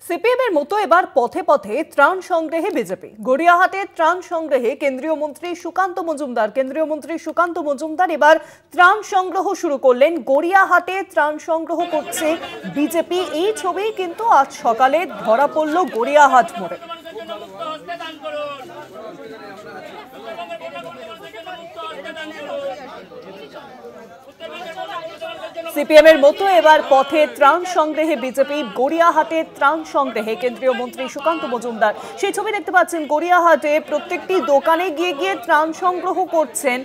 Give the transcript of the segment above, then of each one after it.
CPM এর মতো এবার পথে পথে ত্রাণ সংগ্রহে বিজেপি। গড়িয়াহাটে ত্রাণ সংগ্রহে কেন্দ্রীয় মন্ত্রী সুকান্ত মজুমদার এবার ত্রাণ সংগ্রহ শুরু করলেন। গড়িয়াহাটে ত্রাণ সংগ্রহ করছে বিজেপি। এই ছবি কিন্তু আজ সকালে ধরা পড়ল গড়িয়াহাট মোড়ে। সিপিএম এর মতো এবার পথে ত্রাণ সংগ্রহে বিজেপি। গড়িয়াহাটে ত্রাণ সংগ্রহে কেন্দ্রীয় মন্ত্রী সুকান্ত মজুমদার, সেই ছবি দেখতে পাচ্ছেন। গড়িয়াহাটে প্রত্যেকটি দোকানে গিয়ে গিয়ে ত্রাণ সংগ্রহ করছেন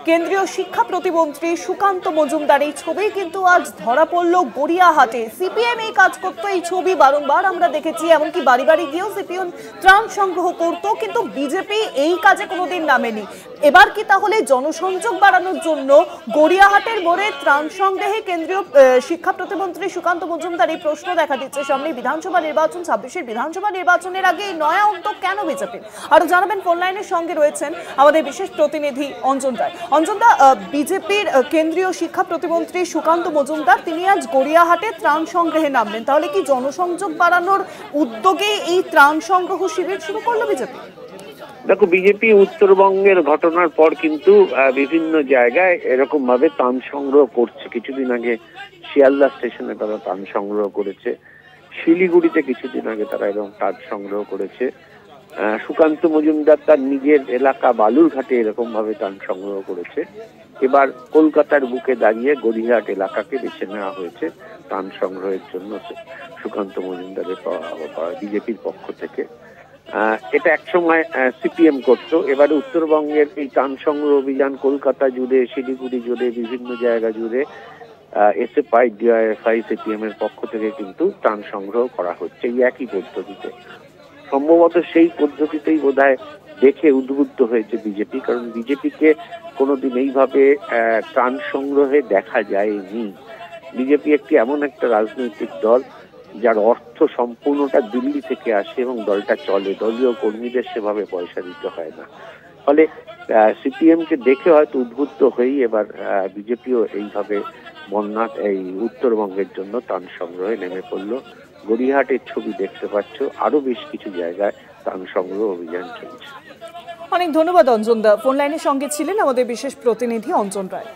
কেন্দ্রীয় শিক্ষা প্রতিমন্ত্রী সুকান্ত মজুমদার। এই ছবি কিন্তু আজ ধরা পড়ল গড়িয়াহাটে। সিপিএম এই কাজ করতো, এই ছবি বারংবার আমরা দেখেছি, এমনকি বাড়ি বাড়ি গিয়েও সিপিএম ত্রাণ সংগ্রহ করত, কিন্তু বিজেপি এই কাজে কোনোদিন নামেনি। এবার কি তাহলে জনসংযোগ বাড়ানোর জন্য গড়িয়াহাটের মোড়ে ত্রাণ সংগ্রহে কেন্দ্রীয় শিক্ষা প্রতিমন্ত্রী সুকান্ত মজুমদার? এই প্রশ্ন দেখা দিচ্ছে। সামনে বিধানসভা নির্বাচন, 26-এর বিধানসভা নির্বাচনের আগে এই নয়া উদ্যোগ কেন বিজেপির? আরো জানাবেন, ফোন লাইনের সঙ্গে রয়েছেন আমাদের বিশেষ প্রতিনিধি অঞ্জন রায়। অঞ্জনদা, বিজেপির কেন্দ্রীয় শিক্ষা প্রতিমন্ত্রী সুকান্ত মজুমদার তিনি আজ গড়িয়াহাটে ত্রাণ সংগ্রহে নামলেন। তাহলে কি জনসংযোগ বাড়ানোর উদ্যোগে এই ত্রাণ সংগ্রহ শিবির শুরু করলো বিজেপি? দেখো, বিজেপি উত্তরবঙ্গের ঘটনার পর কিন্তু বিভিন্ন জায়গায় এরকম ভাবে ত্রাণ সংগ্রহ করছে। কিছুদিন আগে শিয়ালদা স্টেশনে তারা ত্রাণ সংগ্রহ করেছে, শিলিগুড়িতে কিছুদিন আগে তারা এরকম ত্রাণ সংগ্রহ করেছে। সুকান্ত মজুমদার তার নিজের এলাকা বালুরঘাটে এরকম ভাবে ত্রাণ সংগ্রহ করেছে। এবার কলকাতার বুকে দাঁড়িয়ে গড়িয়াহাট এলাকাকে বেছে নেওয়া হয়েছে ত্রাণ সংগ্রহের জন্য সুকান্ত মজুমদারের বিজেপির পক্ষ থেকে। এটা একসময় সিপিএম করতো। এবারে উত্তরবঙ্গের এই ত্রাণ সংগ্রহ অভিযান কলকাতা জুড়ে, শিলিগুড়ি জুড়ে, বিভিন্ন জায়গা জুড়ে এসএফআই, ডিওয়াইএফআই, সিপিএম এর পক্ষ থেকে কিন্তু ত্রাণ সংগ্রহ করা হচ্ছে এই একই পদ্ধতিতে। সম্ভবত সেই পদ্ধতিতেই বোধহয় দেখে উদ্বুদ্ধ হয়েছে বিজেপি, কারণ বিজেপিকে কোনোদিন এইভাবে ত্রাণ সংগ্রহে দেখা যায়নি। বিজেপি একটি এমন একটা রাজনৈতিক দল যার অর্থ সম্পূর্ণটা দিল্লি থেকে আসে এবং দলটা চলে, দলীয় কর্মীদের সেভাবে পয়সা দিতে হয় না। ফলে সিপিএম কে দেখে হয়তো উদ্বুদ্ধ হয়েই এবার বিজেপিও এইভাবে এই উত্তরবঙ্গের জন্য ত্রাণ সংগ্রহে নেমে পড়লো। গড়িয়াহাটের ছবি দেখতে পাচ্ছ, আরো বেশ কিছু জায়গায় ত্রাণ সংগ্রহ অভিযান চলছে। অনেক ধন্যবাদ অঞ্জনদা। ফোন লাইনের সঙ্গে ছিলেন আমাদের বিশেষ প্রতিনিধি অঞ্জন রায়।